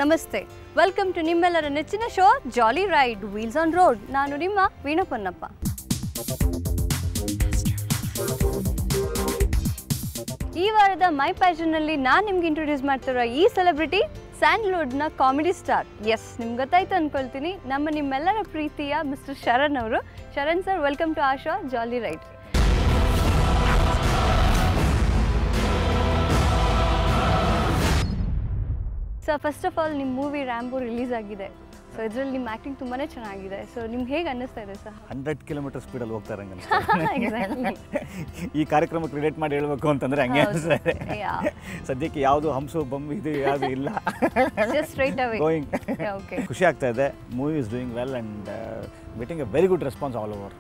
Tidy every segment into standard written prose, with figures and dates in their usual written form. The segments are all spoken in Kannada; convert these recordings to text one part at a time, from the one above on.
ನಮಸ್ತೆ. ವೆಲ್ಕಮ್ ಟು ನಿಮ್ಮೆಲ್ಲರ ನೆಚ್ಚಿನ show jolly ride wheels on road. ನಾನು ನಿಮ್ಮ ವೀಣಾ ಪೊನ್ನಪ್ಪ. ಈ ವಾರದ ಮೈ ಪ್ಯಾಷನ್ನಲ್ಲಿ ನಾನು ನಿಮ್ಗೆ ಇಂಟ್ರೊಡ್ಯೂಸ್ ಮಾಡ್ತಿರೋ ಈ ಸೆಲೆಬ್ರಿಟಿ ಸ್ಯಾಂಡಲ್ವುಡ್ನ ಕಾಮಿಡಿ ಸ್ಟಾರ್. ಎಸ್, ನಿಮ್ಗೆ ಗೊತ್ತಾಯ್ತು ಅಂದ್ಕೊಳ್ತೀನಿ, ನಿಮ್ಮೆಲ್ಲರ ಪ್ರೀತಿಯ ಮಿಸ್ಟರ್ ಶರಣ್ ಅವರು. ಶರಣ್ ಸರ್, ವೆಲ್ಕಮ್ ಟು ಆ show jolly ride. Sir, first of all ನಿಮ್ಮ ಮೂವಿ ರ್ಯಾಂಬೋ ರಿಲೀಸ್ ಆಗಿದೆ. ಸೊ ಇದರಲ್ಲಿ ನಿಮ್ಮ ಆ್ಯಕ್ಟಿಂಗ್ ತುಂಬಾ ಚೆನ್ನಾಗಿದೆ. ಸೊ ನಿಮ್ಗೆ ಹೇಗೆ ಅನ್ನಿಸ್ತಾ ಇದೆ ಸರ್? 100 ಕಿಲೋಮೀಟರ್ ಸ್ಪೀಡಲ್ಲಿ ಹೋಗ್ತಾ ಇರಂಗೆ ಈ ಕಾರ್ಯಕ್ರಮಕ್ಕೆ ರಿಲೇಟ್ ಮಾಡಿ ಹೇಳಬೇಕು ಅಂತಂದರೆ ಹಂಗೆ ಅನಿಸ್ತಾ ಇದೆ. ಸದ್ಯಕ್ಕೆ ಯಾವುದು ಹಂಸು ಬಮ್ ಇದು ಯಾವುದು ಇಲ್ಲ, ಗೋಯಿಂಗ್. ಖುಷಿ ಆಗ್ತಾ ಇದೆ. Movie is doing well and getting a very good response all over.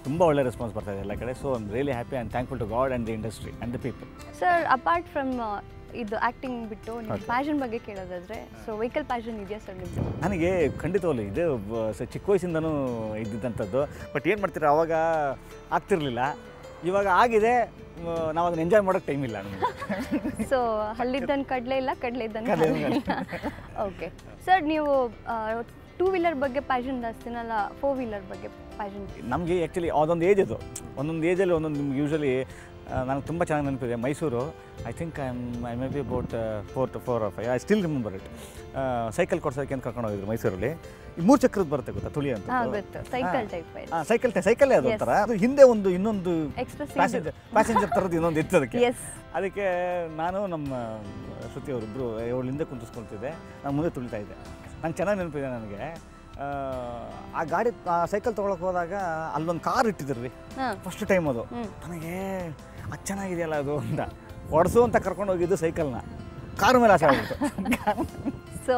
ತುಂಬ ಒಳ್ಳೆ ರೆಸ್ಪಾನ್ಸ್ ಬರ್ತಾ ಇದೆ ಎಲ್ಲ ಕಡೆ. So I am really happy and thankful to god and the industry and the people. Sir, apart from ಇದು ಆ್ಯಕ್ಟಿಂಗ್ ಬಿಟ್ಟು ನಿಮ್ಮ ಪ್ಯಾಷನ್ ಬಗ್ಗೆ ಕೇಳೋದಾದರೆ, ಸೊ ವೆಹಿಕಲ್ ಪ್ಯಾಷನ್ ಇದೆಯಾ ಸರ್ ನಿಮ್ಮದು? ನನಗೆ ಖಂಡಿತವಲ್ಲ ಇದು ಚಿಕ್ಕ ವಯಸ್ಸಿಂದನೂ ಇದ್ದಿದ್ದಂಥದ್ದು. ಬಟ್ ಏನು ಮಾಡ್ತೀರಾ, ಅವಾಗ ಆಗ್ತಿರ್ಲಿಲ್ಲ, ಇವಾಗ ಆಗಿದೆ. ನಾವು ಅದನ್ನ ಎಂಜಾಯ್ ಮಾಡೋಕ್ಕೆ ಟೈಮ್ ಇಲ್ಲ ನಮಗೆ. ಸೊ ಹಲ್ಲಿದ್ದನ್ನು ಕಡಲೆ ಇಲ್ಲ, ಕಡಲೆ ಇದ್ದನ್ನು. ಓಕೆ ಸರ್, ನೀವು ಟೂ ವೀಲರ್ ಬಗ್ಗೆ ಪ್ಯಾಷನ್ ಜಾಸ್ತಿನಲ್ಲ, ಫೋರ್ ವೀಲರ್ ಬಗ್ಗೆ ಪ್ಯಾಷನ್? ನಮಗೆ ಆ್ಯಕ್ಚುಲಿ ಅದೊಂದು ಏಜ್ ಇದು. ಒಂದೊಂದು ಏಜಲ್ಲಿ ಒಂದೊಂದು ನಿಮ್ಗೆ ಯೂಶ್ವಲಿ ನನಗೆ ತುಂಬ ಚೆನ್ನಾಗಿ ನೆನಪಿದೆ. Mysuru, I think I may be about 4 to 5. I still remember it. Cycle ಕೊಡ್ಸೋಕ್ಕೆ ಅಂತ ಕರ್ಕೊಂಡು ಹೋಗಿದ್ರು ಮೈಸೂರಲ್ಲಿ. ಈ 3 ಚಕ್ರದ ಬರುತ್ತೆ ಗೊತ್ತಾ, ತುಳಿ ಅಂತ. ಸೈಕಲ್ಲೇ ಅದು ಒಂಥರ. ಅದು ಹಿಂದೆ ಇನ್ನೊಂದು ಪ್ಯಾಸೆಂಜರ್ ಥರದ್ದು ಇನ್ನೊಂದು ಇತ್ತು ಅದಕ್ಕೆ. ಅದಕ್ಕೆ ನಾನು ನಮ್ಮ ಶ್ರುತಿ ಅವರಿಬ್ಬರು ಅವಳು ಹಿಂದೆ ಕುಂತಿಸ್ಕೊಳ್ತಿದ್ದೆ, ನಾನು ಮುಂದೆ ತುಳಿತಾ ಇದ್ದೆ. ನಂಗೆ ಚೆನ್ನಾಗಿ ನೆನಪಿದೆ ನನಗೆ. ಆ ಗಾಡಿ ಸೈಕಲ್ ತೊಗೊಳಕ್ಕೆ ಹೋದಾಗ ಅಲ್ಲೊಂದು ಕಾರ್ ಇಟ್ಟಿದ್ರು ರೀ, ಫಸ್ಟ್ ಟೈಮ್. ಅದು ನನಗೆ ಅದು ಚೆನ್ನಾಗಿದೆಯಲ್ಲ ಅದು ಅಂತ ಹೊಡೆಸು ಅಂತ ಕರ್ಕೊಂಡು ಹೋಗಿದ್ದು ಸೈಕಲ್ನ. ಕಾರ್ ಮೇಲೆ ಆಸೆ ಆಗ್ಬಿಟ್ಟು. ಸೊ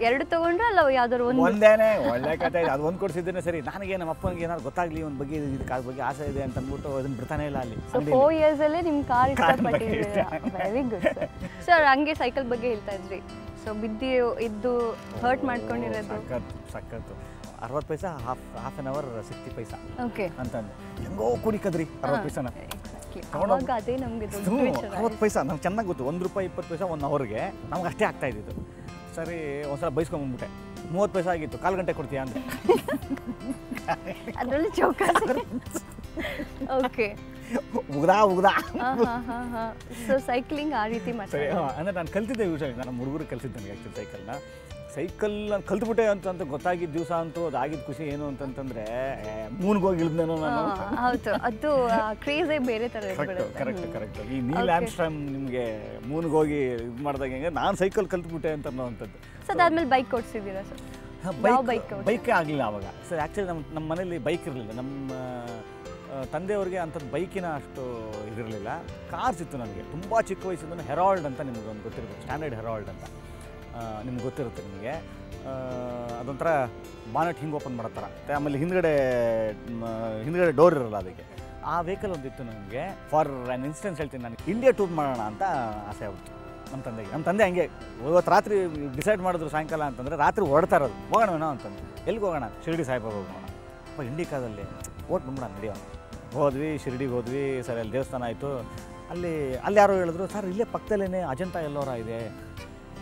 ಎರಡು ತಗೊಂಡ್ರೆ ಅಲ್ಲ ಯಾವ್ದಾದ್ರು ಒಂದೇನೆ ಒಳ್ಳೆ ಕತೆ. ಅದು ಒಂದು ಕೊಡಿಸಿದ್ದೇನೆ ಸರಿ. ನನಗೆ ನಮ್ಮ ಅಪ್ಪನಿಗೆ ಏನಾದ್ರು ಗೊತ್ತಾಗ್ಲಿ ಒಂದು ಬಗ್ಗೆ ಕಾರ್ ಬಗ್ಗೆ ಆಸೆ ಇದೆ ಅಂತ ಅಂದ್ಬಿಟ್ಟು ಅದನ್ನ ಬಿಡ್ತಾನೆ ಇಲ್ಲ ಅಲ್ಲಿ. 4 years ಅಲ್ಲೇ ನಿಮ್ಮ ಕಾರ್ ಇಷ್ಟಪಟ್ಟಿದ್ದೀರಾ. Very good sir. ಸರ್, ಹಂಗೆ ಸೈಕಲ್ ಬಗ್ಗೆ ಹೇಳ್ತಾ ಇದ್ರಿ. ಸೊ ಇದ್ದು ಹರ್ಟ್ ಮಾಡ್ಕೊಂಡಿರೋದು ಸಕ್ಕತ್ತು. 60 paisa, half an hour 60 paisa okay ಅಂತಂದು ಹೆಂಗೋ ಕುಡಿಕದ್ರಿ 60 ಪೈಸಾನ. ಅದೇ ನಮಗೆ 60 ಪೈಸಾ ನಮ್ಗೆ ಚೆನ್ನಾಗಿ ಗೊತ್ತು. 1 ರೂಪಾಯಿ 20 ಪೈಸಾ 1 ಅವರ್ಗೆ ನಮ್ಗೆ ಅಷ್ಟೇ ಆಗ್ತಾ ಇದ್ದಿದ್ದು. ಸರಿ, ಒಂದ್ಸಲ ಬೈಸ್ಕೊಂಡ್ಬಂದ್ಬಿಟ್ಟೆ. 30 ಪೈಸಾ ಆಗಿತ್ತು. 1/4 ಗಂಟೆ ಕೊಡ್ತೀಯಾ ಅಂದರೆ ಅದರಲ್ಲಿ ಚೌಕಾಸಿ. ಓಕೆ, ಉಗ್ದಾ. ಸೊ ಸೈಕ್ಲಿಂಗ್ ಆ ರೀತಿ ಮಾಡ್ತಾರೆ ಅಂದರೆ ನಾನು ಕಲ್ತಿದ್ದೆ. ಯೂಶಲಿ ನಾನು ಹುಡುಗರಿಗೆ ಕಲಿಸಿದ್ದೆ ನನಗೆ ಆ್ಯಕ್ಚುಲಿ ಸೈಕಲ್ ನಾನು ಕಲ್ತ್ಬಿಟ್ಟೆ ಅಂತ ಗೊತ್ತಾಗಿದ್ದ ದಿವಸ ಅಂತೂ ಅದಾಗಿದ್ದ ಖುಷಿ ಏನು ಅಂತಂತಂದರೆ ಮೂನ್ಗೆ ಹೋಗಿ ಇಳಿದ್ನೇನೋ ನಾನು. ಹೌದು, ಅದು ಕ್ರೇಜೇ ಬೇರೆ ಥರ. ಕರೆಕ್ಟ್. ಈ ನೀಲ್ ಆಮ್ಸ್ಟ್ರಾಂಗ್ ನಿಮಗೆ ಮೂನ್ಗೆ ಹೋಗಿ ಇದು ಮಾಡಿದಾಗ ಹೆಂಗೆ ನಾನು ಸೈಕಲ್ ಕಲ್ತ್ಬಿಟ್ಟೆ ಅಂತ ಅನ್ನೋವಂಥದ್ದು. ಸೊ ಅದಾದ್ಮೇಲೆ ಬೈಕ್ ಓಡಿಸಿದ್ದೀರಾ ಸರ್? ಬೈಕೇ ಆಗಲಿಲ್ಲ ಆವಾಗ ಸರ್. ಆ್ಯಕ್ಚುಲಿ ನಮ್ಮ ಮನೇಲಿ ಬೈಕ್ ಇರಲಿಲ್ಲ. ನಮ್ಮ ತಂದೆಯವ್ರಿಗೆ ಅಂಥದ್ದು ಬೈಕಿನ ಅಷ್ಟು ಇದಿರಲಿಲ್ಲ. ಕಾರ್ಸ್ ಇತ್ತು ನನಗೆ. ತುಂಬ ಚಿಕ್ಕ ವಯಸ್ಸಿಂದ ಹೆರಾಲ್ಡ್ ಅಂತ ನಿಮ್ಗೆ ಒಂದು ಗೊತ್ತಿರುತ್ತೆ, ಸ್ಟ್ಯಾಂಡರ್ಡ್ ಹೆರಾಲ್ಡ್ ಅಂತ ನಿಮ್ಗೆ ಗೊತ್ತಿರುತ್ತೆ ನಿಮಗೆ. ಅದೊಂಥರ ಬಾನೆಟ್ ಹಿಂಗೆ ಓಪನ್ ಮಾಡೋ ಥರ. ಆಮೇಲೆ ಹಿಂದ್ಗಡೆ ಡೋರ್ ಇರೋಲ್ಲ ಅದಕ್ಕೆ. ಆ ವೆಹಿಕಲ್ ಒಂದಿತ್ತು ನನಗೆ. ಫಾರ್ ಆ್ಯನ್ ಇನ್ಸ್ಟೆನ್ಸ್ ಹೇಳ್ತೀನಿ, ನನಗೆ ಇಂಡಿಯಾ ಟೂರ್ ಮಾಡೋಣ ಅಂತ ಆಸೆ ಆಗ್ಬಿಟ್ಟು ನಮ್ಮ ತಂದೆಗೆ. ನಮ್ಮ ತಂದೆ ಹಂಗೆ ಇವತ್ತು ರಾತ್ರಿ ಡಿಸೈಡ್ ಮಾಡಿದ್ರು ಸಾಯಂಕಾಲ ಅಂತಂದರೆ ರಾತ್ರಿ ಹೊರಡ್ತಾ ಇರೋದು. ಹೋಗೋಣವೇನೋ ಅಂತಂದು. ಎಲ್ಲಿಗೆ ಹೋಗೋಣ? ಶಿರಡಿ ಸಾಯಿಬಾಬಾ ಹೋಗೋಣ. ಇಂಡಿಕಾದಲ್ಲಿ ಓಟ್ ಬಂದ್ಬಿಡೋಣ ನಡೆಯೋಣ. ಹೋದ್ವಿ, ಶಿರಡಿಗೆ ಹೋದ್ವಿ. ಸರಿ, ಅಲ್ಲಿ ದೇವಸ್ಥಾನ ಆಯಿತು. ಅಲ್ಲಿ ಯಾರೋ ಹೇಳಿದ್ರು, ಸರ್ ಇಲ್ಲೇ ಪಕ್ಕದಲ್ಲೇ ಅಜಂತ ಎಲ್ಲೋರ ಇದೆ,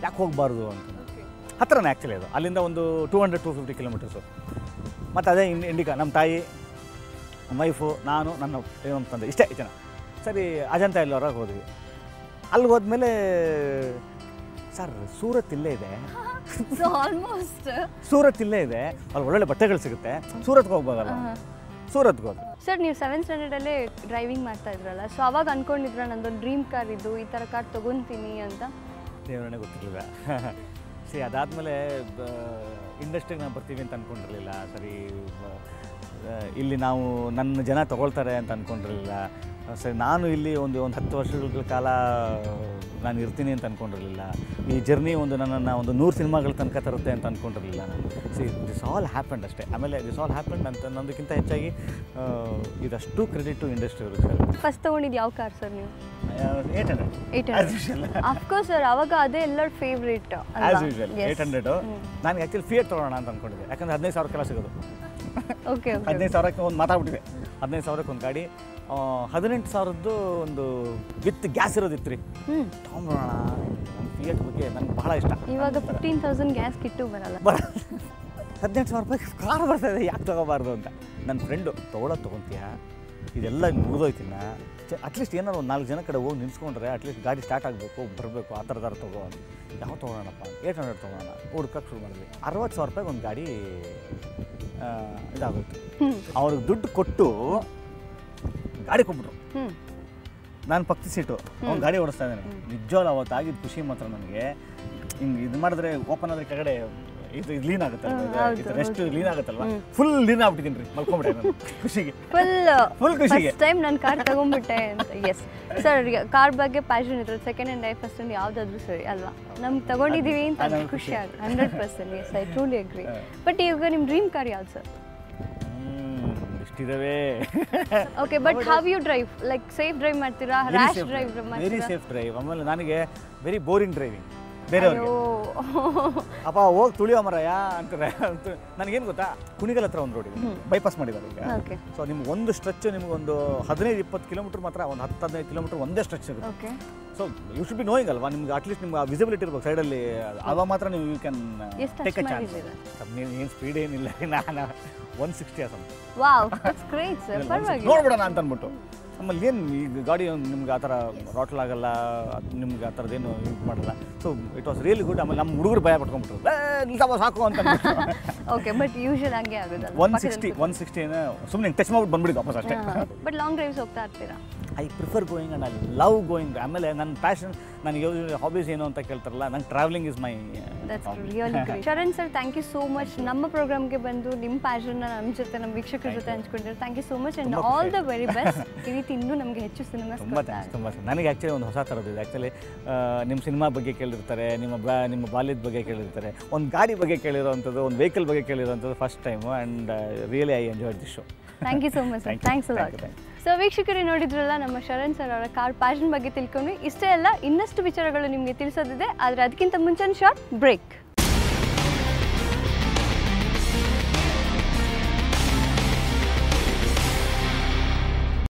ಯಾಕೆ ಹೋಗಬಾರ್ದು ಅಂತ. ಹತ್ರನೇ ಆ್ಯಕ್ಚುಲಿ ಅದು. ಅಲ್ಲಿಂದ ಒಂದು 200-250 ಕಿಲೋಮೀಟರ್ಸು. ಮತ್ತು ಅದೇ ಇಂಡಿಕಾ. ನಮ್ಮ ತಾಯಿ, ನಮ್ಮ ವೈಫು, ನಾನು, ನನ್ನ ತಂದೆ, ಇಷ್ಟೇ ಜನ. ಸರಿ, ಅಜಂತ ಎಲ್ಲೋರಾಗ ಹೋದ್ವಿ. ಅಲ್ಲಿಗೆ ಹೋದ್ಮೇಲೆ ಸರ್ ಸೂರತ್ ಇಲ್ಲೇ ಇದೆ. ಸೂರತ್ ಇಲ್ಲೇ ಇದೆ, ಅಲ್ಲಿ ಒಳ್ಳೊಳ್ಳೆ ಬಟ್ಟೆಗಳು ಸಿಗುತ್ತೆ, ಸೂರತ್ಗೆ ಹೋಗ್ಬೋದಲ್ಲ. ಸೂರತ್ಗೆ ಹೋದ. ಸರ್, ನೀವು 7th ಸ್ಟ್ಯಾಂಡರ್ಡಲ್ಲೇ ಡ್ರೈವಿಂಗ್ ಮಾಡ್ತಾ ಇದ್ರಲ್ಲ, ಸೊ ಅವಾಗ ಅಂದ್ಕೊಂಡಿದ್ರ ನಂದೊಂದು ಡ್ರೀಮ್ ಕಾರ್ ಇದು, ಈ ಥರ ಕಾರ್ ತೊಗೊತೀನಿ ಅಂತ? ದೇವರೇ ಗೊತ್ತಿರಲಿಲ್ಲ. ಸರಿ, ಅದಾದಮೇಲೆ ಇಂಡಸ್ಟ್ರಿಗೆ ನಾವು ಬರ್ತೀವಿ ಅಂತ ಅಂದ್ಕೊಂಡಿರಲಿಲ್ಲ. ಸರಿ, ಇಲ್ಲಿ ನಾವು ನನ್ನ ಜನ ತೊಗೊಳ್ತಾರೆ ಅಂತ ಅಂದ್ಕೊಂಡಿರಲಿಲ್ಲ. ಸರಿ, ನಾನು ಇಲ್ಲಿ ಒಂದು 10 ವರ್ಷಗಳ ಕಾಲ ನಾನು ಇರ್ತೀನಿ ಅಂತ ಅಂದ್ಕೊಂಡಿರಲಿಲ್ಲ. ಈ ಜರ್ನಿ ನನ್ನನ್ನು 100 ಸಿನಿಮಾಗಳ ತನಕ ತರುತ್ತೆ ಅಂತ ಅಂದ್ಕೊಂಡಿರಲಿಲ್ಲ ನಾನು. ದಿಸ್ ಆಲ್ ಹ್ಯಾಪೆಂಡ್ ಅಷ್ಟೇ. ಆಮೇಲೆ ದಿಸ್ ಆಲ್ ಹ್ಯಾಪೆಂಡ್ ಅಂತ ಅನ್ನೋದಕ್ಕಿಂತ ಹೆಚ್ಚಾಗಿ ಇದಷ್ಟು ಕ್ರೆಡಿಟ್ ಟು ಇಂಡಸ್ಟ್ರಿ ಅವ್ರಿಗೆ ಸರ್. ಫಸ್ಟ್ ತೊಗೊಂಡಿದ್ದು ಯಾವ ಕಾರ್ ಸರ್ ನೀವು? 800. ಅಫ್ಕೋರ್ಸ್ ಸರ್, ಅವಾಗ ಅದೇ ಎಲ್ಲರ ಫೇವ್ರೇಟ್. As usual 800. ನಾನು ಆ್ಯಕ್ಚುಲಿ ಫಿಯಟ್ ತೊಗೊಳ್ಳೋಣ ಅಂತ ಅಂದ್ಕೊಂಡಿದ್ದೆ. ಯಾಕಂದರೆ 15,000 ಸಿಗೋದು. ಓಕೆ, 15,000ಕ್ಕೆ ಒಂದು ಮಾತಾಡ್ಬಿಟ್ಟಿದೆ. 15,000ಕ್ಕೆ ಒಂದು ಗಾಡಿ 18,000ದ್ದು ಒಂದು ವಿತ್ ಗ್ಯಾಸ್ ಇರೋದಿತ್ತು ರೀ. ತೊಗೊಂಬರೋಣ. ನನ್ನ ಫಿಯಟ್ ಬಗ್ಗೆ ನನಗೆ ಭಾಳ ಇಷ್ಟ. ಇವಾಗ 15,000 ಗ್ಯಾಸ್ ಕಿಟ್ಟು ಬರಲ್ಲ. 18,000 ರೂಪಾಯಿ ಕಾರ್ ಬರ್ತಾಯಿದೆ, ಯಾಕೆ ತೊಗೋಬಾರ್ದು ಅಂತ. ನನ್ನ ಫ್ರೆಂಡು ತೊಗೊತೀಯ, ಇದೆಲ್ಲ ಮುಗಿದೋಯ್ತಿನ್ನ ಅಟ್ಲೀಸ್ಟ್ ಏನಾದ್ರು ಒಂದು 4 ಜನ ಕಡೆ ಹೋಗಿ ನಿಲ್ಸ್ಕೊಂಡ್ರೆ ಅಟ್ಲೀಸ್ಟ್ ಗಾಡಿ ಸ್ಟಾರ್ಟ್ ಆಗಬೇಕು, ಬರಬೇಕು, ಆ ಥರದಾರ ತೊಗೋ ಅಂತ. ಯಾವ ತೊಗೊಳೋಣಪ್ಪ, 800 ತೊಗೊಳೋಣ, ಹುಡ್ಕಕ್ಕೆ ಶುರು ಮಾಡಿದ್ವಿ. 60,000 ರೂಪಾಯಿಗೆ ಒಂದು ಗಾಡಿ ಇದಾಗೋಯ್ತು. ಅವ್ರಿಗೆ ದುಡ್ಡು ಕೊಟ್ಟು ಗಾಡಿ ಕೊಟ್ಬಿಟ್ರು. ನಾನು ಪಕ್ಕದ ಸೀಟು, ಅವ್ನು ಗಾಡಿ ಓಡಿಸ್ತಾ ಇದ್ದಾನೆ. ನಿಜವಾಗ್ಲೂ ಅವತ್ತು ಆಗಿದ್ದು ಖುಷಿ ಮಾತ್ರ ನನಗೆ. ಹಿಂಗೆ ಇದು ಮಾಡಿದ್ರೆ ಓಪನ್ ಆದರೆ ಕೆಳಗಡೆ ಇದು ಲೀನ್ ಆಗುತ್ತಲ್ವ, ಇದು ರೆಸ್ಟ್ ಲೀನ್ ಆಗುತ್ತಲ್ವ, ಫುಲ್ ಲೀನ್ ಆಗ್ಬಿಟ್ಟಿದ್ದೀನಿ ರೀ, ಮಲ್ಕೊಂಡ್ಬಿಟ್ಟೆ ನಾನು ಖುಷಿಗೆ. ಫುಲ್ ಖುಷಿಗೆ ಟೈಮ್ ನಾನು ಕಾರ್ ತಗೊಂಡ್ಬಿಟ್ಟೆ ಅಂತ. ಎಸ್ ಸರ್, ಕಾರ್ ಬಗ್ಗೆ ಪ್ಯಾಷನ್ ಇದ್ರೆ ಸೆಕೆಂಡ್ ಹ್ಯಾಂಡ್ ಫಸ್ಟ್ ಹ್ಯಾಂಡ್ ಯಾವುದಾದ್ರೂ ಸರಿ ಅಲ್ವಾ, ನಮ್ಗೆ ತಗೊಂಡಿದ್ದೀವಿ ಅಂತ ಖುಷಿ ಆಗುತ್ತೆ. 100%. Yes, I truly agree. But ಈಗ ನಿಮ್ಮ ಡ್ರೀಮ್ ಕಾರ್ ಯಾವ್ದು ಸರ್? ಇಷ್ಟಿದಾವೆ. Okay, but how you drive? Like safe drive ಮಾಡ್ತೀರಾ, ರ್ಯಾಶ್ ಡ್ರೈವ್ ಮಾಡ್ತೀರಾ? Very safe drive. ಆಮೇಲೆ ನನಗೆ ವೆರಿ ಬೋರಿಂಗ್ ಡ್ರೈವಿಂಗ್. ಬೇರೆಯವ್ರಿಗೆ ಅಪ್ಪ ಹೋಗಿ ತುಳಿಯೋ ಮರಯ್ಯ ಅಂತಾರೆ. ನನಗೇನು ಗೊತ್ತಾ, ಕುಣಿಗಲ್ ಹತ್ರ ಒಂದು ರೋಡ್ ಇದೆ, ಬೈಪಾಸ್ ಮಾಡಿದ್ದಾರೆ ಈಗ. ಸೊ ನಿಮ್ಗೆ ಒಂದು ಸ್ಟ್ರೆಚ್, ನಿಮ್ಗೊಂದು 15-20 ಕಿಲೋಮೀಟರ್ ಮಾತ್ರ, ಒಂದು 10-15 ಕಿಲೋಮೀಟರ್ ಒಂದೇ ಸ್ಟ್ರೆಚ್ ಸಿಗುತ್ತೆ. So you should be knowing ಅಲ್ವಾ, ನಿಮ್ಗೆ ಅಟ್ಲೀಸ್ಟ್ ನಿಮ್ಗೆ ವಿಸಿಬಿಲಿಟಿ ಇರ್ಬೇಕು ಸೈಡಲ್ಲಿ, ಆವಾಗ ಮಾತ್ರ ನೀವು you can take a chance. ಏನು ಸ್ಪೀಡ್ ಏನಿಲ್ಲ, ನಾನು 160 awesome. Wow, that's great sir. ಪರವಾಗಿಲ್ಲ, ನೋಡ್ಬಿಡೋಣ ಅಂತ ಅಂದ್ಬಿಟ್ಟು. ಆಮೇಲೆ ಏನು ಈಗ ಗಾಡಿ ನಿಮ್ಗೆ ಆ ಥರ ರಾಟ್ಲ್ ಆಗಲ್ಲ, ನಿಮ್ಗೆ ಆ ಥರದ್ದೇನು ಯೂಸ್ ಮಾಡಲ್ಲ. So it was really good. ಆಮೇಲೆ ನಮ್ಮ ಹುಡುಗರು ಭಯ ಪಟ್ಕೊಂಡ್ಬಿಟ್ರು, ನಿಲ್ಸಪ್ಪ ಸಾಕು ಅಂತ. ಓಕೆ, ಬಟ್ ಯೂಶಲ್ ಹಂಗೆ ಆಗೋದಲ್ಲ. 160 ಸುಮ್ಮನೆ ಟಚ್ ಮಾಡ್ಬಿಟ್ಟು ಬಂದ್ಬಿಡಿದ್ದು ವಾಪಸ್ ಅಷ್ಟೇ. ಬಟ್ ಲಾಂಗ್ ಡ್ರೈವ್ಸ್ ಹೋಗ್ತಾ ಇರ್ತೀರಾ? I prefer going and I love going. ಆಮೇಲೆ ನನ್ನ ಪ್ಯಾಷನ್, ನನಗೆ ಹಾಬೀಸ್ ಏನು ಅಂತ ಕೇಳ್ತಾರಲ್ಲ, ನಂಗೆ travelling is my. Sharan sir, thank you so much. ನಮ್ಮ ಪ್ರೋಗ್ರಾಮ್ಗೆ ಬಂದು ನಿಮ್ಮ ಪ್ಯಾಷನ್ನ ನಮ್ಮ ಜೊತೆ, ನಮ್ಮ ವೀಕ್ಷಕರ ಜೊತೆ ಹಂಚ್ಕೊಂಡಿದ್ದಾರೆ. Thank you so much and all the very best. ಈ ರೀತಿ ಇನ್ನೂ ನಮಗೆ ಹೆಚ್ಚು ಸಿನಿಮಾ. ತುಂಬ ಥ್ಯಾಂಕ್ಸ್. ನನಗೆ ಆ್ಯಕ್ಚುಲಿ ಒಂದು ಹೊಸ ಥರದ್ದು. ಆ್ಯಕ್ಚುಲಿ ನಿಮ್ಮ ಸಿನಿಮಾ ಬಗ್ಗೆ ಕೇಳಿರ್ತಾರೆ, ನಿಮ್ಮ ಬಾಲ್ಯದ ಬಗ್ಗೆ ಕೇಳಿರ್ತಾರೆ, ಒಂದು ಗಾಡಿ ಬಗ್ಗೆ ಕೇಳಿರೋವಂಥದ್ದು, ಒಂದು ವೆಹಿಕಲ್ ಬಗ್ಗೆ ಕೇಳಿರೋವಂಥದ್ದು first time. And really I enjoyed this show. Thank you so much sir. Thanks a lot. So ವೀಕ್ಷಕರೇ, ನೋಡಿದ್ರಲ್ಲ ನಮ್ಮ ಶರಣ್ ಸರ್ ಅವರ ಕಾರ್ ಪ್ಯಾಷನ್ ಬಗ್ಗೆ ತಿಳ್ಕೊಂಡ್ವಿ. ಇಷ್ಟೇ ಅಲ್ಲ, ಇನ್ನಷ್ಟು ವಿಚಾರಗಳು ನಿಮಗೆ ತಿಳಿಸೋದಿದೆ, ಆದರೆ ಅದಕ್ಕಿಂತ ಮುಂಚೆ ಶಾರ್ಟ್ ಬ್ರೇಕ್.